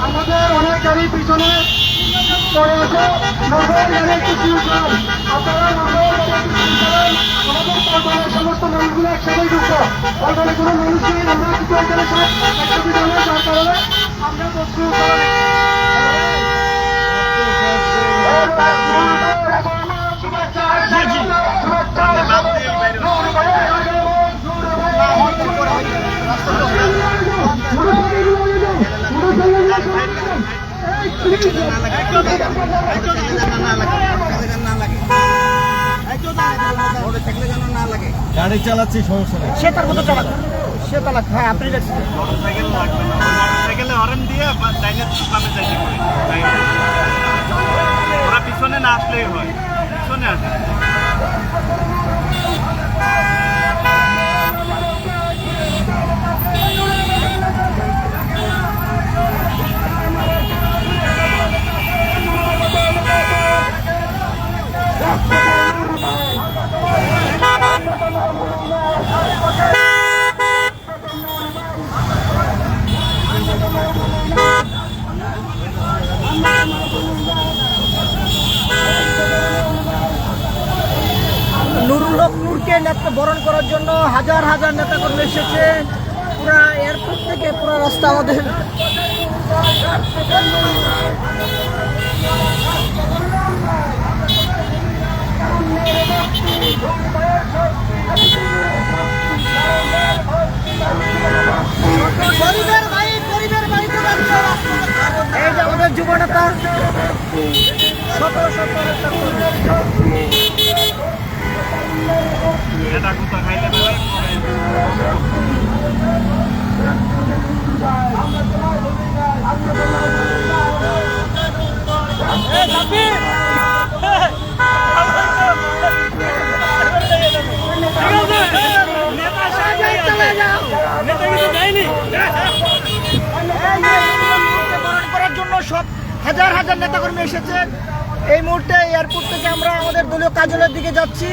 আমাদের অনেক গাড়ি পিছনে পড়ে আছে, আপনারা আমাদের সমস্ত মানুষগুলো একসাথে ঢুকবো। ওখানে কোনো মানুষ নেই, আমরা কিন্তু এখানে সব একসাথে যাবো, যার কারণে আমরা প্রস্তুত গাড়ি চালাচ্ছি সমস্যা নেই, সে তার মতো চালাক, সে চালাক। হ্যাঁ, আপনি মোটরসাইকেল লাগবে না, মোটরসাইকেলে হরেন দিয়ে যাইতে পারে, ওরা পিছনে না আসলেই হয়, পিছনে আসে। নুরুল হক নূরকে বরণ করার জন্য হাজার হাজার নেতাকর্মী এসেছে। পুরা এয়ারপোর্ট থেকে পুরো রাস্তা আমাদের এই যে আমাদের যুব নেতা শত শত এটা কোথা খাইলে বেলায় করার জন্য সব হাজার হাজার নেতাকর্মী এসেছেন। এই মুহূর্তে এয়ারপোর্ট থেকে আমরা আমাদের দলীয় কার্যালয়ের দিকে যাচ্ছি।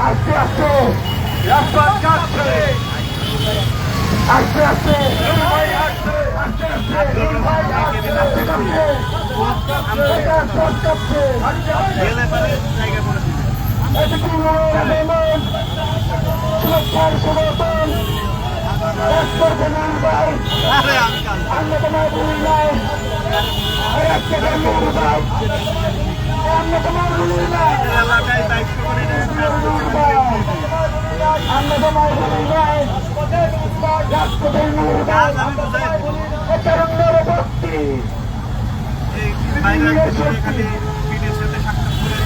আস্তে আস্তে রাস্তা কাটছে, আস্তে আস্তে এলাকায় দায়িত্ব করে খালি বিদের সাথে সাক্ষাৎ করে